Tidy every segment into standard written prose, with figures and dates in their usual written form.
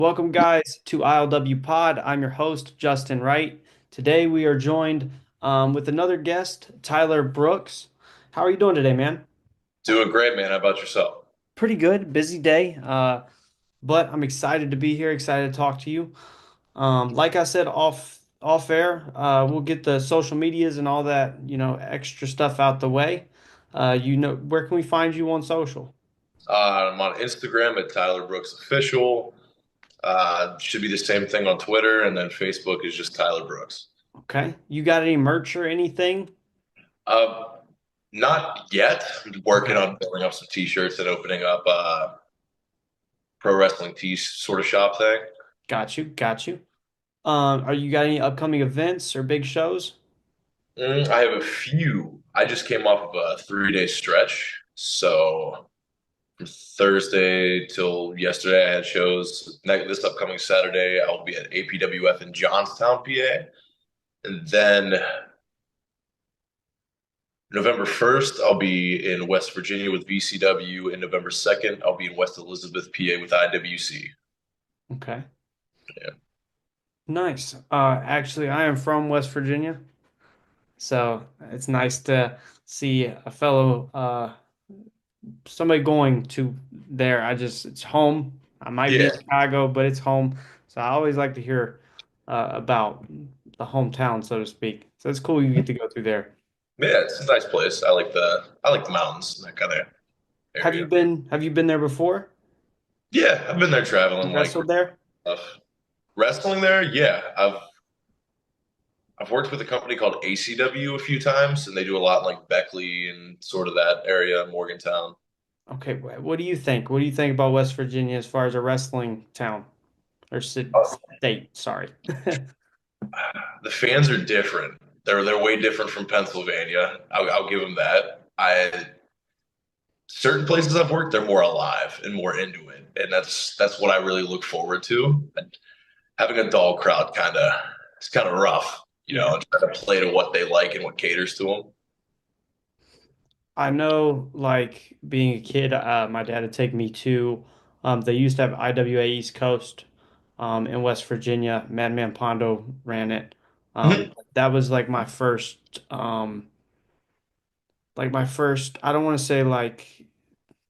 Welcome, guys, to ILW Pod. I'm your host, Justin Wright. Today, we are joined with another guest, Tyler Brooks. How are you doing today, man? Doing great, man. How about yourself? Pretty good. Busy day, but I'm excited to be here. Excited to talk to you. Like I said, off air, we'll get the social medias and all that, extra stuff out the way. Where can we find you on social? I'm on Instagram at Tyler Brooks Official. Should be the same thing on Twitter, and then Facebook is just Tyler Brooks. Okay. You got any merch or anything? Uh, Not yet. I'm working Okay. on building up some T-shirts and opening up pro wrestling tee sort of shop thing. Got you. Got you. Are you got any upcoming events or big shows? I have a few. I just came off of a 3-day stretch, so from Thursday till yesterday, I had shows. This upcoming Saturday, I'll be at APWF in Johnstown, PA. And then November 1st, I'll be in West Virginia with VCW. And November 2nd, I'll be in West Elizabeth, PA with IWC. Okay. Yeah. Nice. Actually, I am from West Virginia, so it's nice to see a fellow, somebody going to there. It's home. I might be in Yeah. Chicago, but it's home. So I always like to hear about the hometown, so to speak. So it's cool you get to go through there. Yeah, it's a nice place. I like the mountains and that kind of area. Have you been there before? Yeah, I've been there You traveling like wrestled there? stuff. Wrestling there, yeah. I've worked with a company called ACW a few times, and they do a lot in like Beckley and sort of that area, Morgantown. Okay, what do you think? What do you think about West Virginia as far as a wrestling town or state? Sorry. The fans are different. They're way different from Pennsylvania. I'll give them that. I Certain places I've worked, they're more alive and more into it, and that's what I really look forward to. And having a dull crowd it's kind of rough, Yeah. and trying to play to what they like and what caters to them. I know, like being a kid, my dad would take me to, they used to have IWA East Coast, in West Virginia. Madman Pondo ran it. Mhm. That was like my first, I don't want to say like,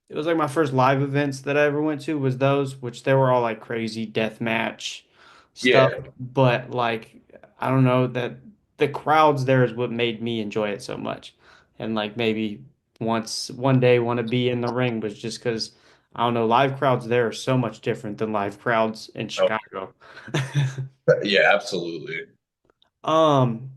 it was like my first live events that I ever went to was those, which they were all like crazy death match stuff. Yeah. But like, I don't know that the crowds there is what made me enjoy it so much. And like maybe one day want to be in the ring was just because I don't know, live crowds there are so much different than live crowds in Oh, Chicago. yeah, absolutely. Um,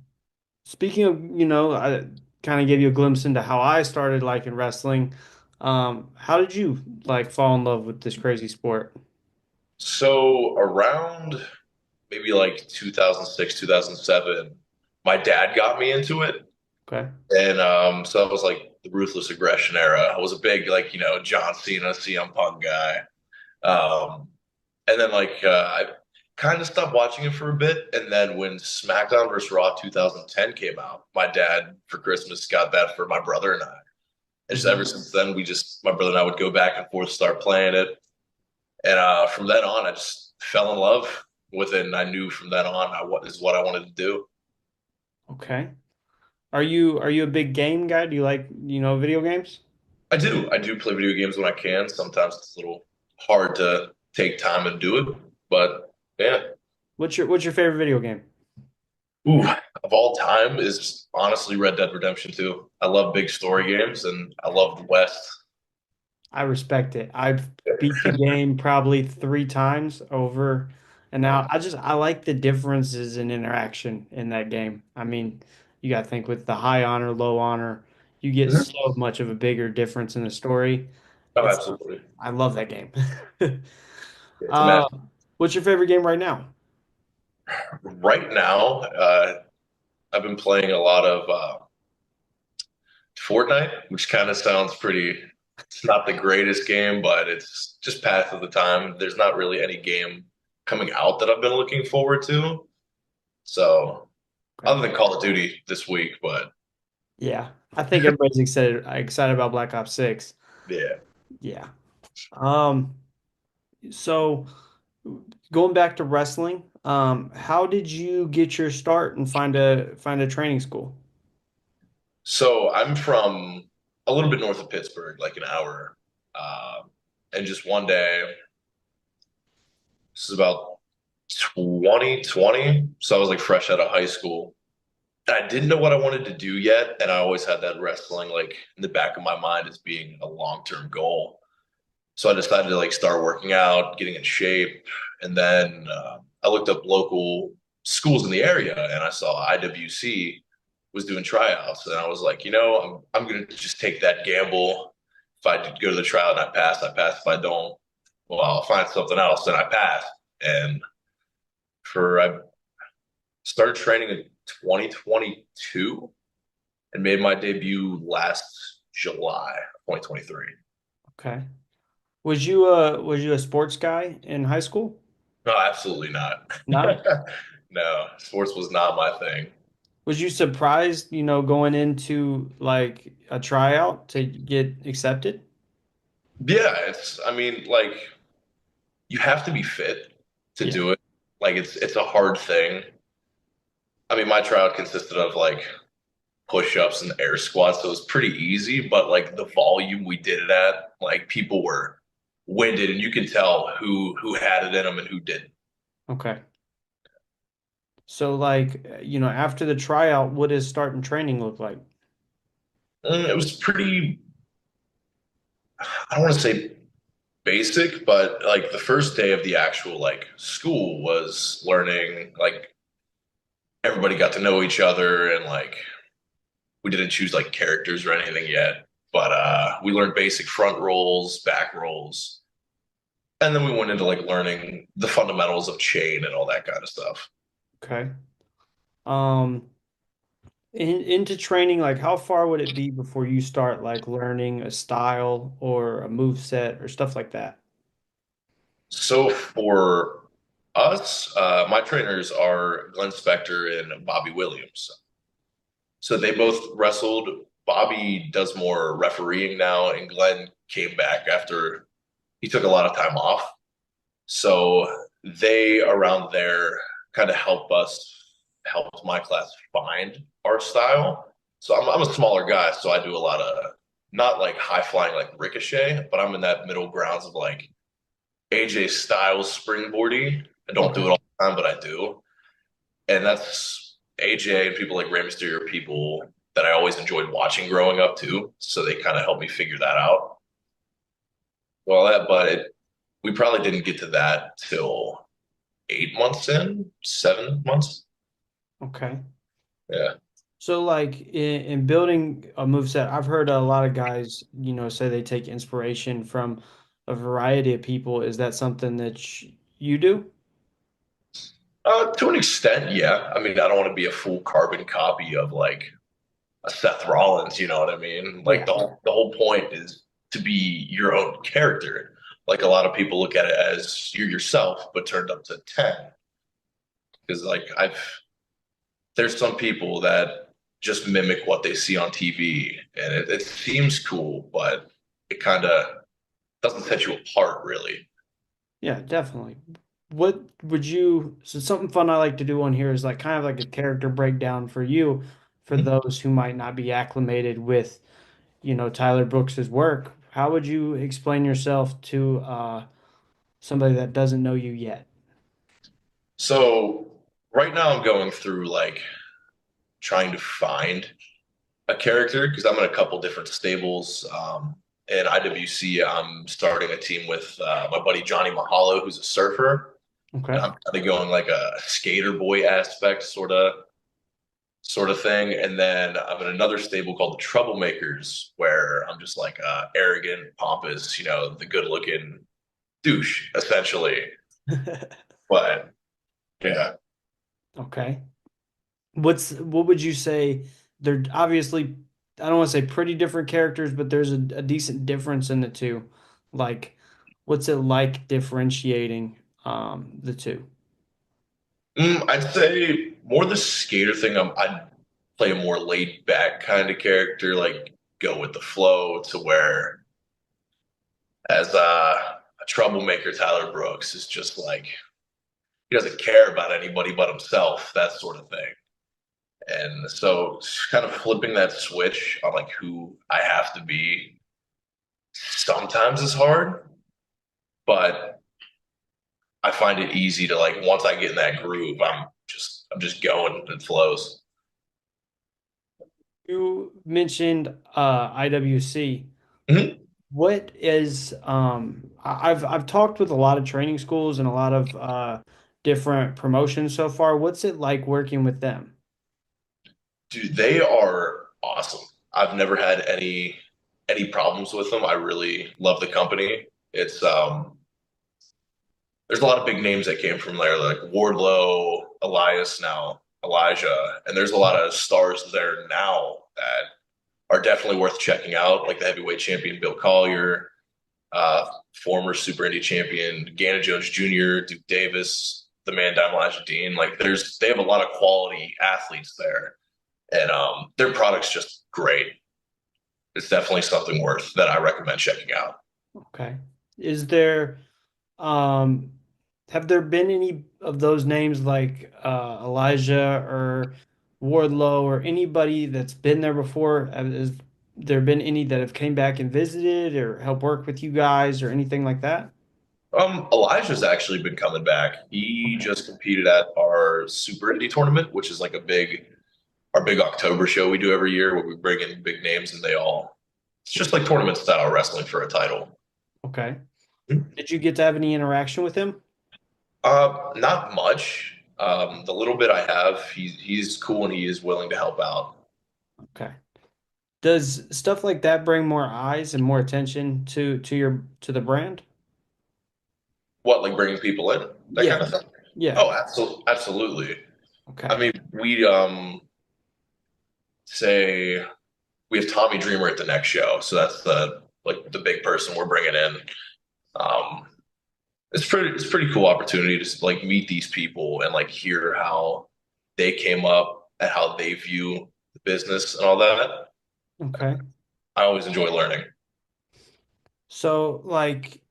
Speaking of, I kind of gave you a glimpse into how I started like in wrestling. How did you like fall in love with this crazy sport? So around maybe like 2006, 2007, my dad got me into it. Okay. And so I was like the ruthless aggression era. I was a big like John Cena, CM Punk guy. Um, and then I kind of stopped watching it for a bit. And then when SmackDown vs. Raw 2010 came out, my dad for Christmas got that for my brother and I. And just Mhm. ever since then, my brother and I would go back and forth, start playing it. And from then on, I just fell in love with it. And I knew from then on, what is what I wanted to do. Okay. Are you a big game guy? Do you like, video games? I do. I do play video games when I can. Sometimes it's a little hard to take time and do it, but yeah. What's your favorite video game? Ooh, of all time is honestly Red Dead Redemption 2. I love big story games and I love the West. I respect it. I've beat the game probably three times over, and now I like the differences in interaction in that game. I mean, you got to think with the high honor, low honor, you get Mhm. so much of a bigger difference in the story. Oh, It's absolutely. I love that game. It's a Uh, match. what's your favorite game right now? Right now, I've been playing a lot of Fortnite, which kind of sounds pretty. It's not the greatest game, but it's just path of the time. There's not really any game coming out that I've been looking forward to. So Okay. other than Call of Duty this week, but Yeah, I think everybody's excited about Black Ops 6. yeah. Yeah. Um, so Going back to wrestling, how did you get your start and find a training school? So I'm from a little bit north of Pittsburgh, like an hour. Um, and just one day, this is about 2020. So I was like fresh out of high school. And I didn't know what I wanted to do yet. And I always had that wrestling like in the back of my mind as being a long-term goal. So I decided to like start working out, getting in shape. And then I looked up local schools in the area and I saw IWC was doing tryouts. And I was like, I'm going to just take that gamble. If I did go to the tryout and I pass, I pass. If I don't, well, I'll find something else and I pass. And I started training in 2022 and made my debut last July of 2023. Okay. Was you a sports guy in high school? No, absolutely not. No. No, sports was not my thing. Was you surprised, going into like a tryout to get accepted? Yeah, I mean, like you have to be fit to Yeah. do it. Like it's a hard thing. I mean, my tryout consisted of like push-ups and air squats, so it was pretty easy, but like the volume we did it at, like people were winded and you can tell who had it in them and who didn't. Okay. So like, after the tryout, what does starting training look like? It was pretty, I don't want to say basic, but like the first day of the actual like school was learning like everybody got to know each other and like we didn't choose like characters or anything yet, but we learned basic front rolls, back rolls, and then we went into like learning the fundamentals of chain and all that kind of stuff. Okay. Um, into training, like how far would it be before you start like learning a style or a move set or stuff like that? So for us, my trainers are Glenn Spector and Bobby Williams. So they both wrestled. Bobby does more refereeing now, and Glenn came back after he took a lot of time off. So they around there kind of helped my class find our style. So I'm a smaller guy, so I do a lot of not like high flying like ricochet, but I'm in that middle grounds of like AJ Styles springboardy. I don't do it Okay. all the time, but I do. And that's AJ and people like Rey Mysterio are people that I always enjoyed watching growing up too. So they kind of helped me figure that out. Well, we probably didn't get to that till 8 months in, 7 months. Okay. Yeah. So like in building a move set, I've heard a lot of guys, say they take inspiration from a variety of people. Is that something that you do? To an extent, yeah. I mean, I don't want to be a full carbon copy of like a Seth Rollins, you know what I mean? Like Yeah. the whole point is to be your own character. Like a lot of people look at it as you're yourself, but turned up to 10. Because like there's some people that just mimic what they see on TV, and it seems cool, but it kind of doesn't set you apart, really. Yeah, definitely. What would you, so something fun I like to do on here is like kind of like a character breakdown for you, for Mhm. those who might not be acclimated with, Tyler Brooks's work. How would you explain yourself to somebody that doesn't know you yet? So right now, I'm going through like trying to find a character because I'm in a couple different stables. In IWC, I'm starting a team with my buddy Johnny Mahalo, who's a surfer, and Okay. I'm kind of going like a skater boy aspect, sort of thing. And then I'm in another stable called the Troublemakers, where I'm just like arrogant, pompous, the good looking douche, essentially. But yeah. Okay. What would you say? They're obviously, I don't want to say pretty different characters, but there's a decent difference in the two. Like, what's it like differentiating the two? I'd say more the skater thing. I'd play a more laid back kind of character, like go with the flow to where as I a troublemaker Tyler Brooks is just like he doesn't care about anybody but himself, that sort of thing. And so kind of flipping that switch on like who I have to be sometimes is hard, but I find it easy to like once I get in that groove, I'm just going and flows. You mentioned IWC. Mhm. What is I've talked with a lot of training schools and a lot of different promotions so far. What's it like working with them? Dude, they are awesome. I've never had any problems with them. I really love the company. It's there's a lot of big names that came from there, like Wardlow, Elias, now Elijah, and there's a lot of stars there now that are definitely worth checking out, like the heavyweight champion Bill Collier, uh, former Super Indy champion Gannon Jones Jr., Duke Davis, the man Elijah Dean. Like they have a lot of quality athletes there, and their product's just great. It's definitely something worth that I recommend checking out. Okay. Is there um have there been any of those names like Elijah or Wardlow or anybody that's been there before? Has there been any that have came back and visited or helped work with you guys or anything like that? Elijah's actually been coming back. He Okay. just competed at our Super Indy tournament, which is like our big October show we do every year where we bring in big names and it's just like tournament style wrestling for a title. Okay. Did you get to have any interaction with him? Not much. The little bit I have, he's cool and he is willing to help out. Okay. Does stuff like that bring more eyes and more attention to the brand? What, like bringing people in, that kind Yeah. of thing? Yeah. Oh, absolutely. I Okay. mean, we say we have Tommy Dreamer at the next show, so that's the big person we're bringing in. Um, it's pretty cool opportunity to like meet these people and like hear how they came up and how they view the business and all that. Okay. I always enjoy learning. So like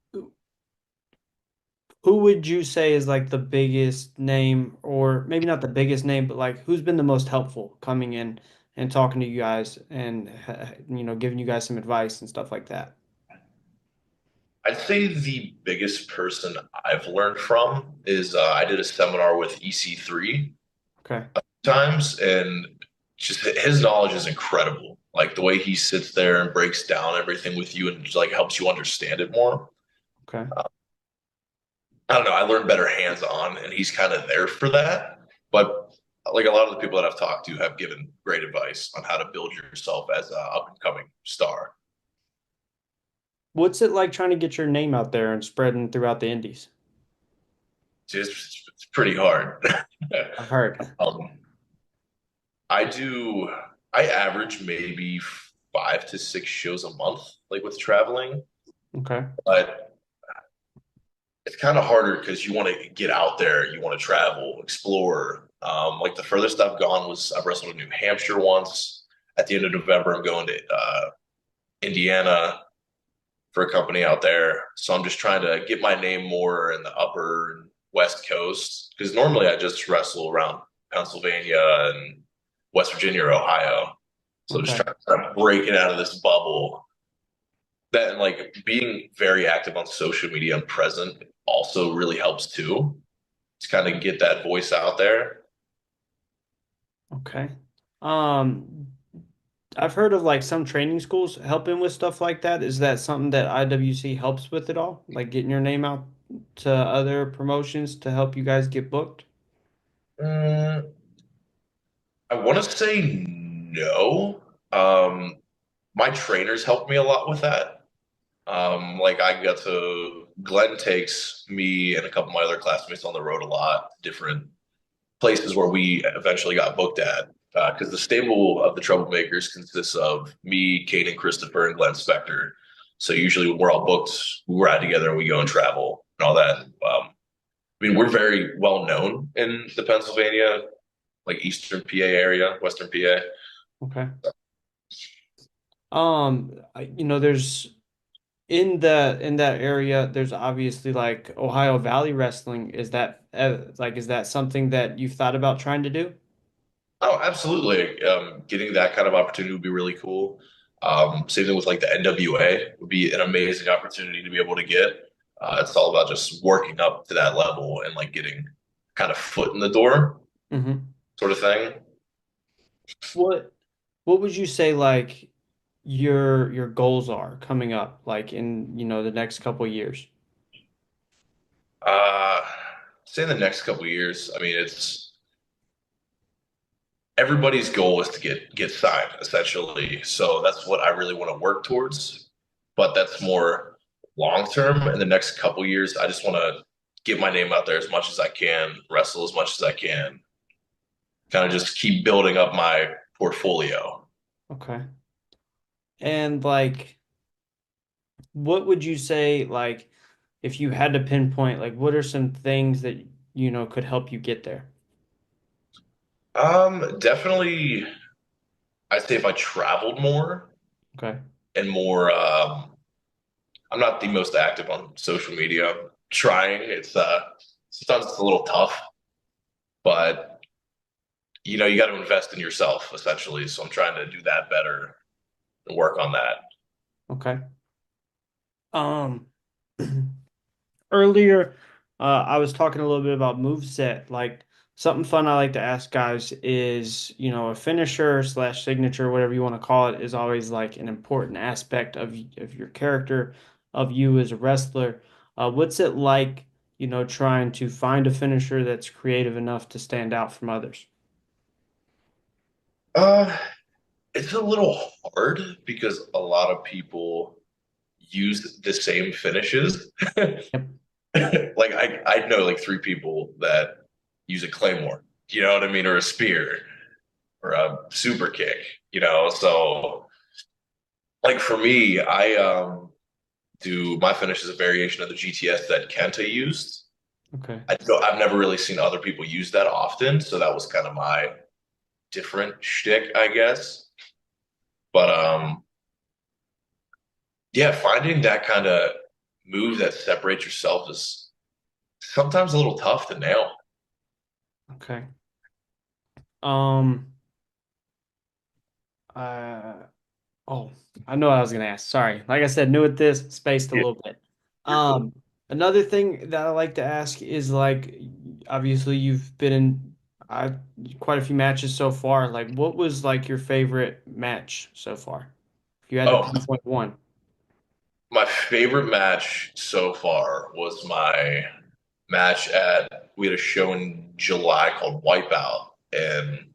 who would you say is like the biggest name or maybe not the biggest name, but like who's been the most helpful coming in and talking to you guys and giving you guys some advice and stuff like that? I'd say the biggest person I've learned from is I did a seminar with EC3 Okay. times, and just his knowledge is incredible. Like the way he sits there and breaks down everything with you and just, like helps you understand it more. Okay. I don't know. I learned better hands on, and he's kind of there for that. But like a lot of the people that I've talked to have given great advice on how to build yourself as an up and coming star. What's it like trying to get your name out there and spreading throughout the indies? It's pretty hard. I've heard. um, I do. I average maybe 5 to 6 shows a month, like with traveling. Okay. But it's kind of harder because you want to get out there, you want to travel, explore. Like the furthest I've gone was I wrestled in New Hampshire once. At the end of November, I'm going to Indiana for a company out there. So I'm just trying to get my name more in the upper and west coast because normally I just wrestle around Pennsylvania and West Virginia or Ohio. So just Okay. trying to kind of break it out of this bubble. That and like being very active on social media and present also really helps too. To kind of get that voice out there. Okay. Um, I've heard of like some training schools helping with stuff like that. Is that something that IWC helps with at all? Like getting your name out to other promotions to help you guys get booked? Mm, I want to say no. Um, my trainers helped me a lot with that. Like I got to Glenn takes me and a couple of my other classmates on the road a lot, different places where we eventually got booked at. Because the stable of the Troublemakers consists of me, Kate, and Christopher, and Glenn Spector. So usually when we're all booked, we ride together and we go and travel and all that. I mean, we're very well known in the Pennsylvania, like Eastern PA area, Western PA. Okay. There's in that area, there's obviously like Ohio Valley Wrestling. Is that something that you've thought about trying to do? Oh, absolutely. Getting that kind of opportunity would be really cool. Same thing with like the NWA would be an amazing opportunity to be able to get. It's all about just working up to that level and like getting kind of foot in the door Hmm. sort of thing. What what would you say like your goals are coming up, like in, the next couple years? Uh, Say in the next couple of years, I mean, it's everybody's goal is to get signed essentially. So that's what I really want to work towards. But that's more long term. In the next couple years, I just want to get my name out there as much as I can, wrestle as much as I can, kind of just keep building up my portfolio. Okay. And like what would you say, like, if you had to pinpoint, like, what are some things that, could help you get there? Definitely, I'd say if I traveled more Okay. and more, I'm not the most active on social media. I'm trying. It's sometimes it's a little tough, but you got to invest in yourself essentially. So I'm trying to do that better and work on that. Okay. Um, Earlier, I was talking a little bit about moveset. Like something fun I like to ask guys is, a finisher slash signature, whatever you want to call it, is always like an important aspect of your character, of you as a wrestler. What's it like, trying to find a finisher that's creative enough to stand out from others? Uh, it's a little hard because a lot of people use the same finishes. Yep. Like I know like three people that use a claymore, you know what I mean, or a spear or a super kick, So like for me, I do my finish is a variation of the GTS that Kenta used. Okay. I've never really seen other people use that often, so that was kind of my different shtick, I guess. But yeah, finding that kind of move that separates yourself is sometimes a little tough to nail. Okay. Um, uh, Oh, I know what I was gonna ask. Sorry. Like I said, new at this, spaced a Yeah, little bit. you're cool. Um, Another thing that I like to ask is like, obviously you've been in quite a few matches so far. Like, what was like your favorite match so far? If you had to Oh, pinpoint one. my favorite match so far was my match at we had a show in July called Wipeout, and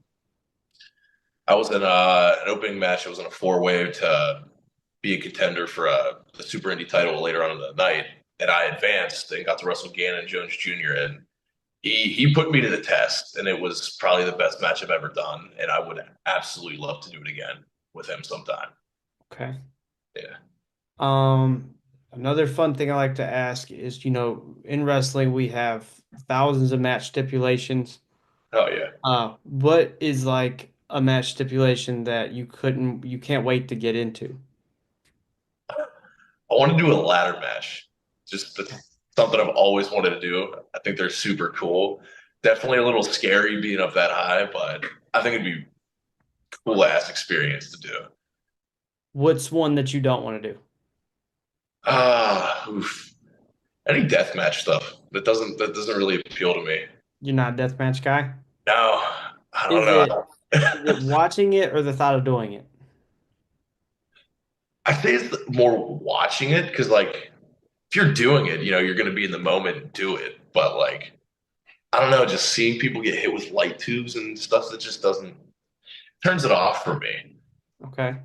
I was in an opening match. I was in a four-way to be a contender for a Super Indie title later on in the night, and I advanced and got to wrestle Gannon Jones Jr. and he put me to the test, and it was probably the best match I've ever done, and I would absolutely love to do it again with him sometime. Okay. Yeah. Um, Another fun thing I like to ask is, in wrestling we have thousands of match stipulations. Oh yeah. What is like a match stipulation that you can't wait to get into? I want to do a ladder match. Just that's something I've always wanted to do. I think they're super cool. Definitely a little scary being up that high, but I think it'd be cool ass experience to do. What's one that you don't want to do? Oof. Any deathmatch stuff that doesn't really appeal to me. You're not a deathmatch guy? No, I don't Is it is know. it watching it or the thought of doing it? I think it's more watching it because like if you're doing it, you're going to be in the moment and do it. But like, I don't know, just seeing people get hit with light tubes and stuff that just doesn't turns it off for me. Okay.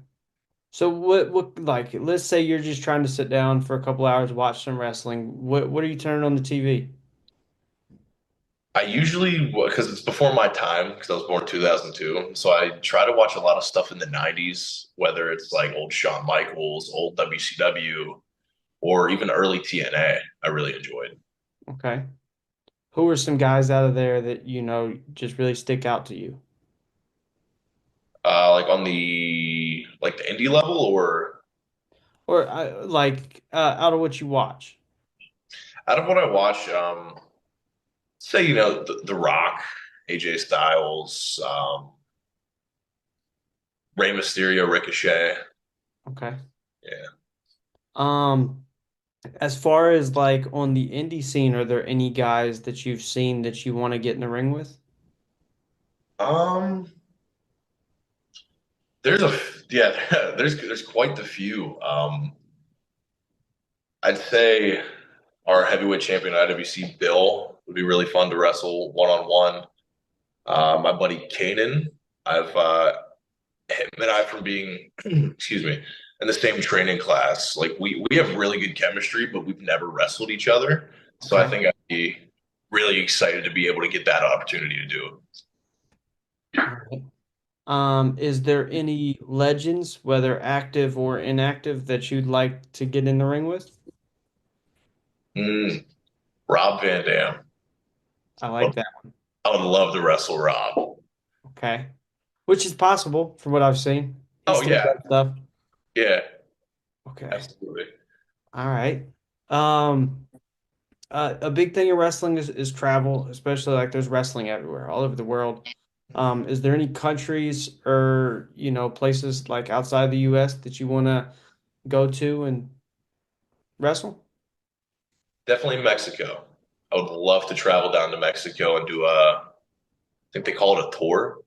So what like let's say you're just trying to sit down for a couple hours, watch some wrestling. What are you turning on the TV? I usually, because it's before my time, because I was born 2002, so I try to watch a lot of stuff in the 90s, whether it's like old Shawn Michaels, old WCW, or even early TNA. I really enjoyed. Okay. Who are some guys out of there that just really stick out to you? Like on the indie level, or Or out of what you watch? Out of what I watch, say the Rock, AJ Styles, Rey Mysterio, Ricochet. Okay. Yeah. Um, as far as like on the indie scene, are there any guys that you've seen that you want to get in the ring with? Um, there's a yeah, there's quite the few. I'd say our heavyweight champion IWC Bill would be really fun to wrestle one on one. My buddy Kanan, I've him and I from being excuse me in the same training class. Like we have really good chemistry, but we've never wrestled each other. So I Okay. think I'd be really excited to be able to get that opportunity to do All right. Is there any legends, whether active or inactive, that you'd like to get in the ring with? it. Rob Van Dam. I I like would, that. I would love to wrestle Rob. Okay. Which is possible from what I've seen. He Oh still yeah, does stuff. yeah, Okay. absolutely. All right. Um, a big thing in wrestling is travel, especially like there's wrestling everywhere, all over the world. Is there any countries or, places like outside the US that you want to go to and wrestle? Definitely Mexico. I would love to travel down to Mexico and do I think they call it a tour,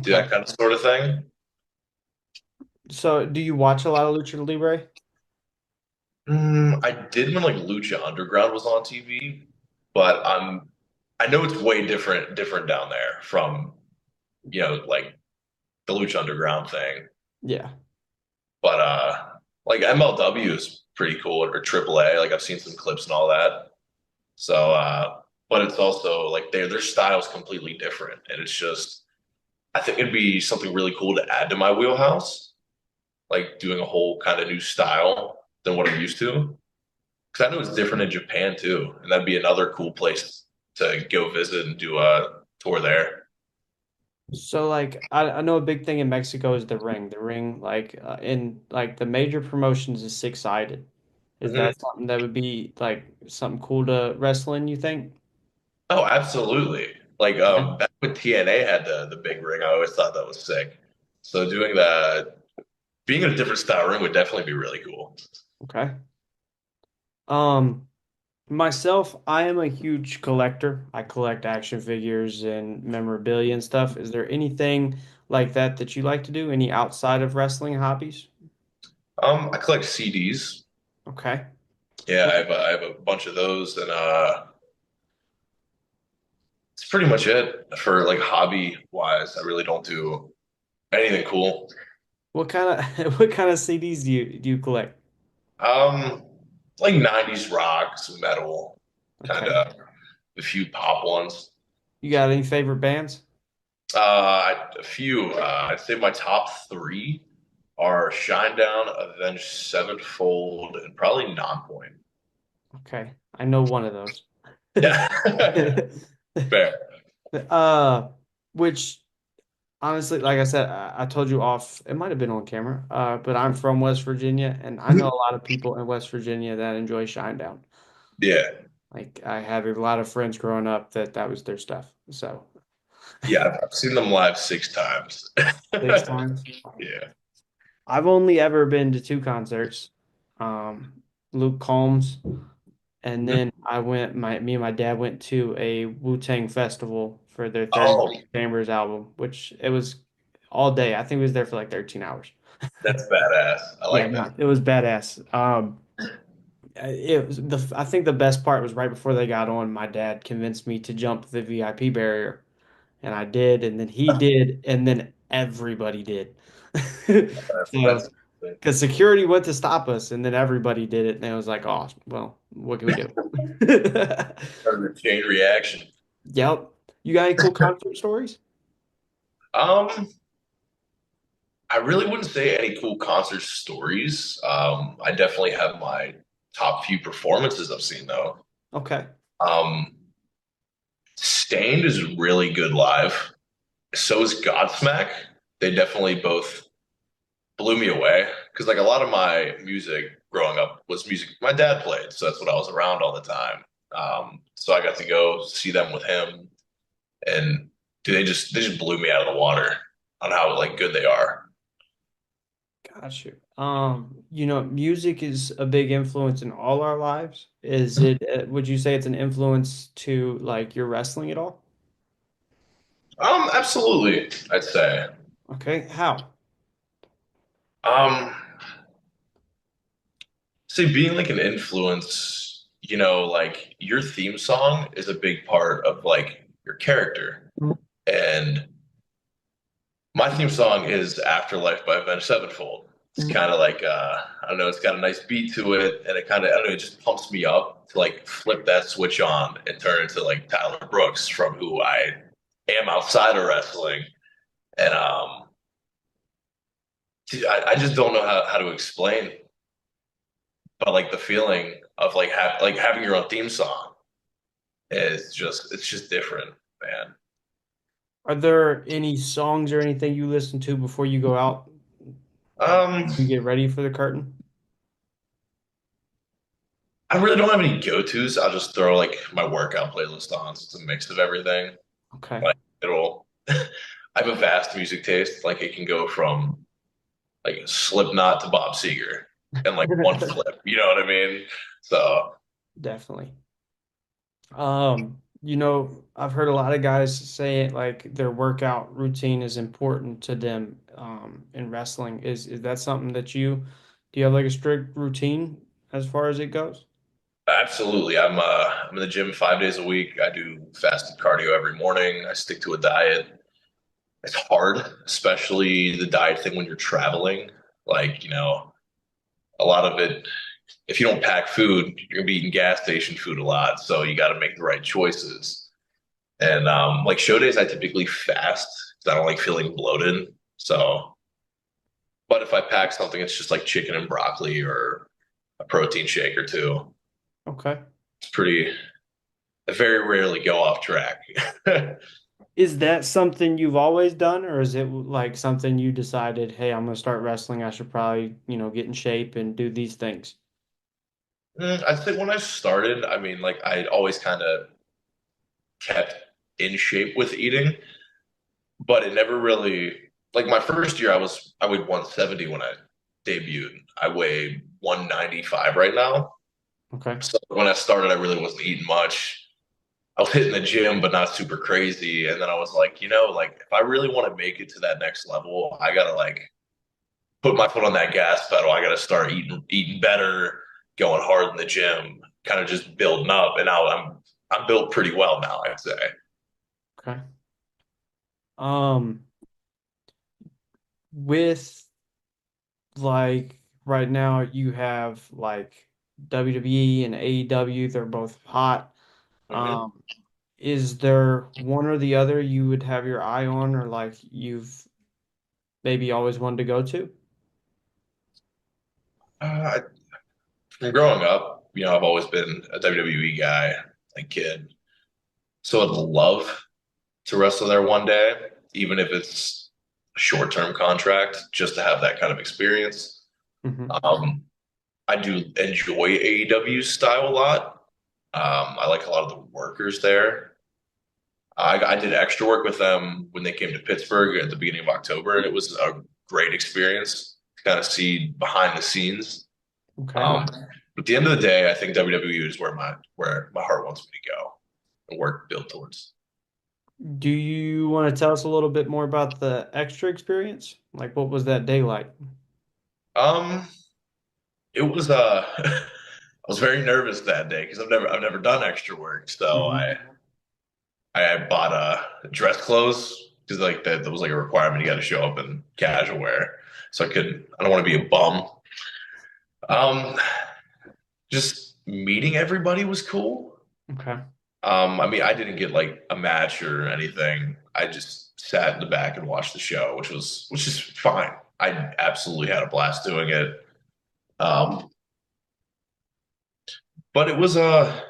do Okay. that kind of sort of thing. So, do you watch a lot of Lucha Libre? I did when like Lucha Underground was on TV, but I know it's way different down there from like the Lucha Underground thing. Yeah. But like MLW is pretty cool or AAA. Like I've seen some clips and all that. So but it's also like their style's completely different, and it's just I think it'd be something really cool to add to my wheelhouse, like doing a whole kind of new style than what I'm used to. Because I know it's different in Japan too, and that'd be another cool place to go visit and do a tour there. So like I know a big thing in Mexico is the ring. The ring in like the major promotions is six-sided. Is Mhm. that something that would be like something cool to wrestle in, you think? Oh, absolutely. Like Yeah. back when TNA had the big ring, I always thought that was sick. So doing that, being in a different style ring would definitely be really cool. Okay. Um Myself, I am a huge collector. I collect action figures and memorabilia and stuff. Is there anything like that that you like to do? Any outside of wrestling hobbies? I collect CDs. Okay. Yeah, What, I have a bunch of those, and it's pretty much it for like hobby wise. I really don't do anything cool. what kind of what kind of CDs do you collect? Um, like 90s rock, some metal, kind Okay. of a few pop ones. You got any favorite bands? A few. I'd say my top three are Shinedown, Avenged Sevenfold, and probably Nonpoint. Okay. I know one of those. Yeah, fair. Uh, which honestly, like I said, I told you off, it might have been on camera, but I'm from West Virginia, and I know a lot of people in West Virginia that enjoy Shinedown. Yeah, Like I had a lot of friends growing up that was their stuff. So yeah. I've seen them live 6 times. 6 times. Yeah. I've only ever been to two concerts. Luke Combs, and then me and my dad went to a Wu-Tang festival for their Oh, 36 Chambers album, which it was all day. I think we was there for like 13 hours. that's badass. I Yeah, like that. no, it was badass. I think the best part was right before they got on, my dad convinced me to jump the VIP barrier, and I did, and then he did, and then everybody did. That's So, because security went to stop us, and then everybody did it, and it was like, oh, well, what can we do? part of the chain reaction. Yep. You got any cool concert stories? Um, I really wouldn't say any cool concert stories. I definitely have my top few performances I've seen though. Okay. Um, Stained is really good live. So is Godsmack. They definitely both. blew me away because like a lot of my music growing up was music my dad played, so that's what I was around all the time. So I got to go see them with him, and dude, they just blew me out of the water on how like good they are. Got you. Music is a big influence in all our lives. Is it, would you say it's an influence to like your wrestling at all? Absolutely, I'd say. Okay, how? Um, See, being like an influence, like your theme song is a big part of like your character. And my theme song is Afterlife by Avenged Sevenfold. It's kind of like I don't know, it's got a nice beat to it, and it kind of I don't know, it just pumps me up to like flip that switch on and turn into like Tyler Brooks from who I am outside of wrestling. And I just don't know how to explain, but like the feeling of like having your own theme song is just it's just different, man. Are there any songs or anything you listen to before you go out? Um, You get ready for the curtain? I really don't have any go-tos. I'll just throw like my workout playlist on. So it's a mix of everything. Okay. Like it'll I have a vast music taste. Like it can go from like Slipknot to Bob Seger in like one flip. You know what I mean? So Definitely. I've heard a lot of guys say it like their workout routine is important to them in wrestling. Is that something that do you have like a strict routine as far as it goes? absolutely. I'm in the gym 5 days a week. I do fasted cardio every morning. I stick to a diet. It's hard, especially the diet thing when you're traveling. Like, a lot of it, if you don't pack food, you're gonna be eating gas station food a lot. So you got to make the right choices. And like show days, I typically fast because I don't like feeling bloated. So, but if I pack something, it's just like chicken and broccoli or a protein shake or two. Okay. It's pretty, I very rarely go off track. Is that something you've always done, or is it like something you decided, hey, I'm gonna start wrestling, I should probably, get in shape and do these things? I'd say when I started, I mean, like I always kind of kept in shape with eating, but it never really like my first year I weighed 170 when I debuted. I weigh 195 right now. Okay. So when I started, I really wasn't eating much. I was hitting the gym, but not super crazy. And then I was like, like if I really want to make it to that next level, I gotta like put my foot on that gas pedal. I gotta start eating better, going hard in the gym, kind of just building up. And now I'm built pretty well now, I'd say. Okay. Um, with like right now you have like WWE and AEW, they're both hot. Mhm. Um, is there one or the other you would have your eye on or like you've maybe always wanted to go to? Uh, from growing up, I've always been a WWE guy, like kid. So I'd love to wrestle there one day, even if it's a short-term contract, just to have that kind of experience. Hmm. Um, I do enjoy AEW style a lot. I like a lot of the workers there. I did extra work with them when they came to Pittsburgh at the beginning of October, and it was a great experience to kind of see behind the scenes. Okay. Um, but at the end of the day, I think WWE is where my heart wants me to go and work build towards. Do you want to tell us a little bit more about the extra experience? Like what was that day like? Um, it was I was very nervous that day because I've never done extra work, so I Hmm. I bought dress clothes because like that was like a requirement. You got to show up in casual wear, so I don't want to be a bum. Um, just meeting everybody was cool. Okay. I mean, I didn't get like a match or anything. I just sat in the back and watched the show, which is fine. I absolutely had a blast doing it. Um, but it was I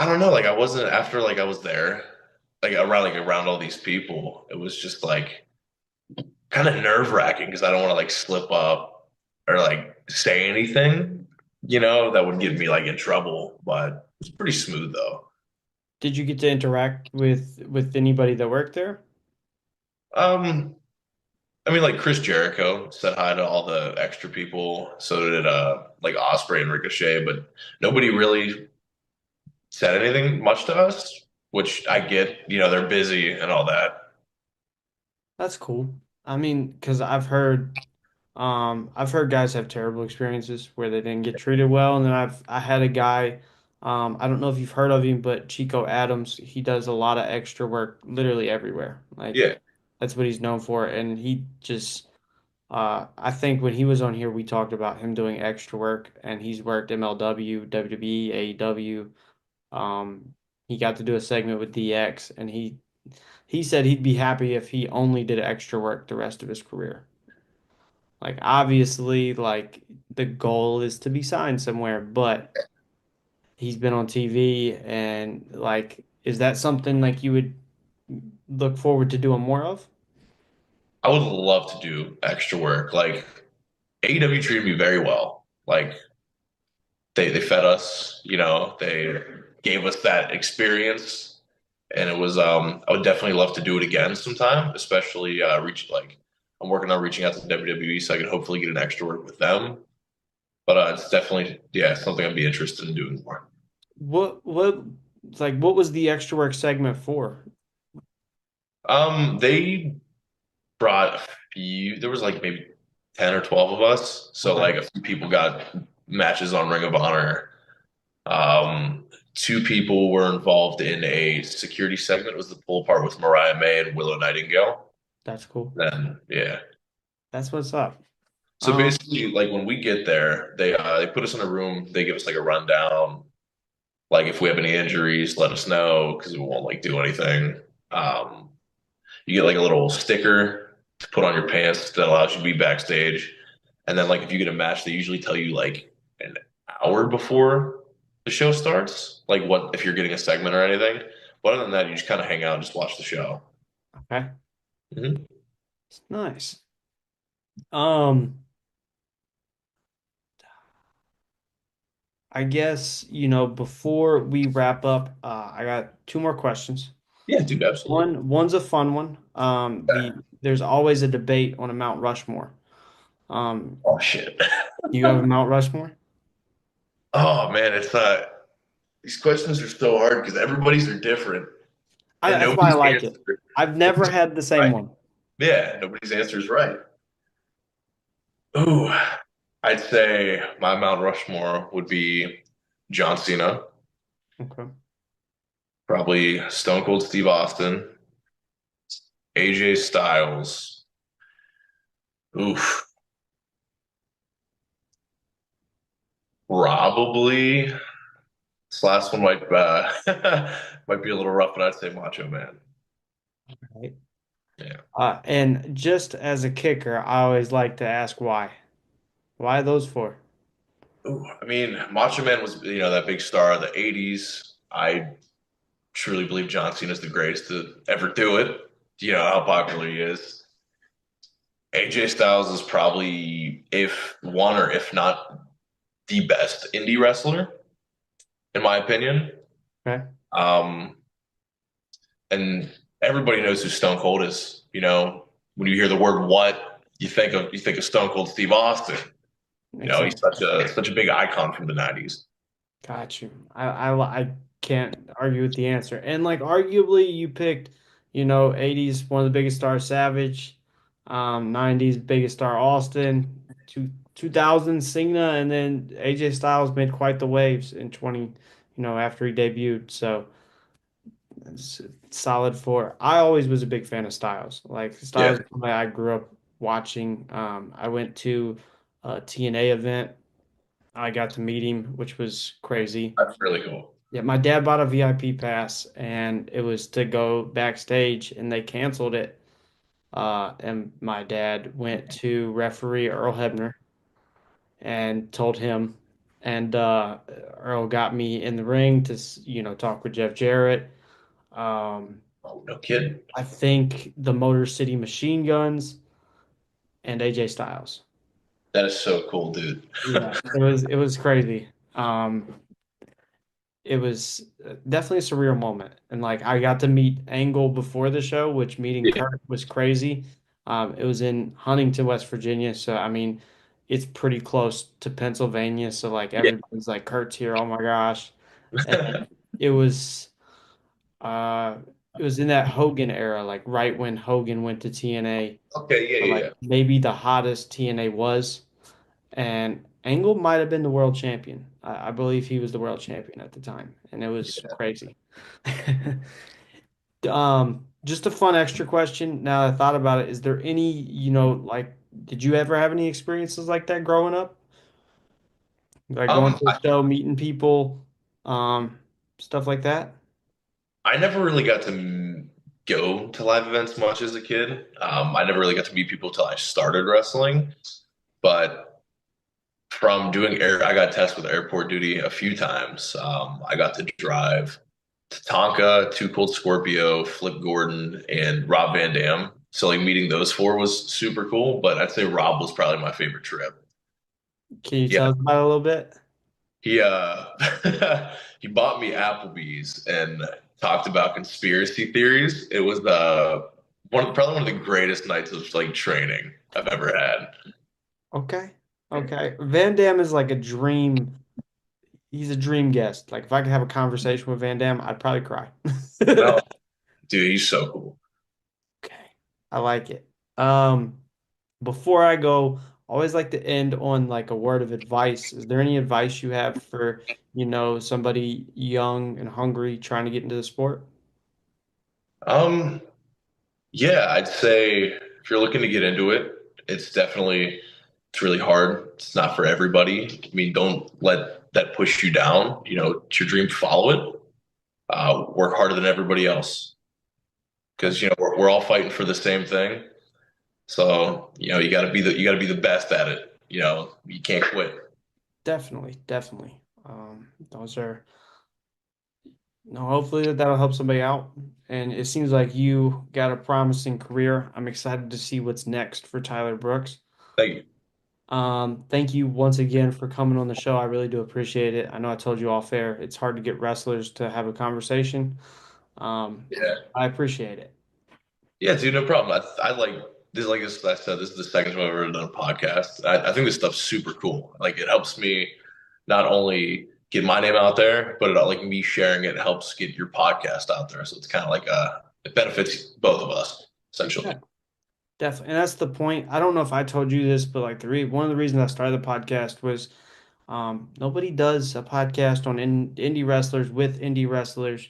don't know, like I wasn't after like I was there, like around all these people. It was just like kind of nerve-wracking because I don't want to like slip up or like say anything, that would get me like in trouble. But it's pretty smooth though. Did you get to interact with anybody that worked there? Um, I mean, like Chris Jericho said hi to all the extra people. So did like Osprey and Ricochet, but nobody really said anything much to us, which I get. They're busy and all that. That's cool. I mean, because I've heard guys have terrible experiences where they didn't get treated well, and then I had a guy, I don't know if you've heard of him, but Chico Adams, he does a lot of extra work literally everywhere. Like Yeah, that's what he's known for, and he just I think when he was on here, we talked about him doing extra work, and he's worked MLW, WWE, AEW. He got to do a segment with DX, and he said he'd be happy if he only did extra work the rest of his career. Like obviously, like the goal is to be signed somewhere, but he's been on TV and like is that something like you would look forward to doing more of? I would love to do extra work. Like AEW treated me very well. Like they fed us, they gave us that experience, and it was I would definitely love to do it again sometime, especially reach like I'm working on reaching out to WWE so I can hopefully get an extra work with them. But it's definitely something I'd be interested in doing more. What like what was the extra work segment for? They brought a few. There was like maybe 10 or 12 of us, so Okay, like a few people got matches on Ring of Honor. Two people were involved in a security segment. It was the pull apart with Mariah May and Willow Nightingale. that's cool. Then yeah. That's what's up. So Um, basically, like when we get there, they put us in a room. They give us like a rundown. Like if we have any injuries, let us know because we won't like do anything. Um, you get like a little sticker to put on your pants that allows you to be backstage. And then like if you get a match, they usually tell you like an hour before the show starts, like what if you're getting a segment or anything. But other than that, you just kind of hang out and just watch the show. okay, Hmm. it's nice. Um, I guess, before we wrap up, I got two more questions. Yeah, dude, absolutely. One's a fun one. There's always a debate on a Mount Rushmore. Um, Oh shit. do you have a Mount Rushmore? Oh man, it's these questions are so hard because everybody's are different and That's why I nobody's like it. answer I've never nobody's had the same right. one. Yeah, nobody's answer is right. Ooh, I'd say my Mount Rushmore would be John Cena, Okay. probably Stone Cold Steve Austin, AJ Styles. Oof, probably. This last one might might be a little rough, but I'd say Macho Man. Right. Yeah. And just as a kicker, I always like to ask why. Why those four? Ooh, I mean, Macho Man was that big star of the '80s. I truly believe John Cena is the greatest to ever do it. You know how popular he is. AJ Styles is probably, if one or if not the best indie wrestler, in my opinion. Okay. Um, and everybody knows who Stone Cold is. When you hear the word "what," you think of Stone Cold Steve Austin. He's Exactly. such a big icon from the '90s. Got you. I can't argue with the answer. And like arguably you picked, 80s one of the biggest stars Savage, 90s biggest star Austin, 2000 Cena, and then AJ Styles made quite the waves in 20, after he debuted. So it's solid for I always was a big fan of Styles. Like Yeah, Styles is somebody I grew up watching. I went to a TNA event. I got to meet him, which was crazy. that's really cool. Yeah, my dad bought a VIP pass and it was to go backstage and they canceled it. And my dad went to referee Earl Hebner and told him, and Earl got me in the ring to, talk with Jeff Jarrett. Um, Oh, no kidding. I think the Motor City Machine Guns. and AJ Styles. That is so cool, dude. Yeah, it was crazy. Um, it was definitely a surreal moment. And like I got to meet Angle before the show, which meeting Yeah. Kurt was crazy. It was in Huntington, West Virginia. So I mean, it's pretty close to Pennsylvania. So like Yeah. everybody's like Kurt's here. Oh my gosh. And it was uh it was in that Hogan era, like right when Hogan went to TNA, Okay, yeah, or yeah, like yeah. maybe the hottest TNA was. And Angle might have been the world champion. I believe he was the world champion at the time, and it was crazy. Just a fun extra question. Now that I thought about it, is there any, like, did you ever have any experiences like that growing up? Like going to a I, show, meeting people, um, stuff like that? I never really got to go to live events much as a kid. I never really got to meet people till I started wrestling. But from doing air, I got tested with airport duty a few times. I got to drive to Tonka, Too Cold Scorpio, Flip Gordon, and Rob Van Dam. So like meeting those four was super cool. But I'd say Rob was probably my favorite trip. Can you Yeah, tell us about it a little bit? he he bought me Applebee's and talked about conspiracy theories. It was the one probably one of the greatest nights of like training I've ever had. Okay. Okay. Van Damme is like a dream. He's a dream guest. Like if I could have a conversation with Van Damme, I'd probably cry. No, dude, he's so cool. Okay. I like it. Um, Before I go, I always like to end on like a word of advice. Is there any advice you have for, somebody young and hungry trying to get into the sport? Um, yeah, I'd say if you're looking to get into it, it's really hard. It's not for everybody. I mean, don't let that push you down. You know, it's your dream, follow it. Work harder than everybody else Okay. because we're all fighting for the same thing. So, you got to be the best at it. You know, you can't quit. Definitely, definitely. Those are no, hopefully that'll help somebody out. And it seems like you got a promising career. I'm excited to see what's next for Tyler Brooks. Thank you. Thank you once again for coming on the show. I really do appreciate it. I know I told you off air, it's hard to get wrestlers to have a conversation. Um, Yeah. I appreciate it. Yeah, dude, no problem. I like this, like this, I said, this is the second time I've ever done a podcast. I think this stuff's super cool. Like it helps me not only get my name out there, but like me sharing it helps get your podcast out there. So it's kind of like it benefits both of us, essentially. Yeah, definitely. And that's the point. I don't know if I told you this, but like one of the reasons I started the podcast was nobody does a podcast on indie wrestlers with indie wrestlers.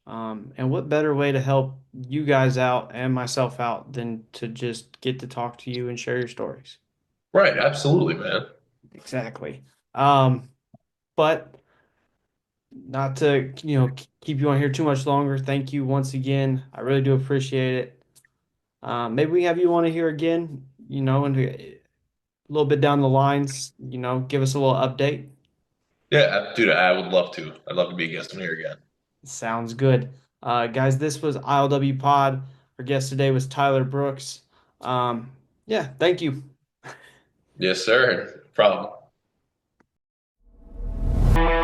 And what better way to help you guys out and myself out than to just get to talk to you and share your stories? Right, absolutely, man. Exactly. But not to, keep you on here too much longer. Thank you once again. I really do appreciate it. Maybe we have you on here again, and a little bit down the lines, give us a little update. Yeah, dude, I would love to. I'd love to be a guest on here again. Sounds good. Guys, this was ILW Pod. Our guest today was Tyler Brooks. Yeah, thank you. Yes, sir. No problem.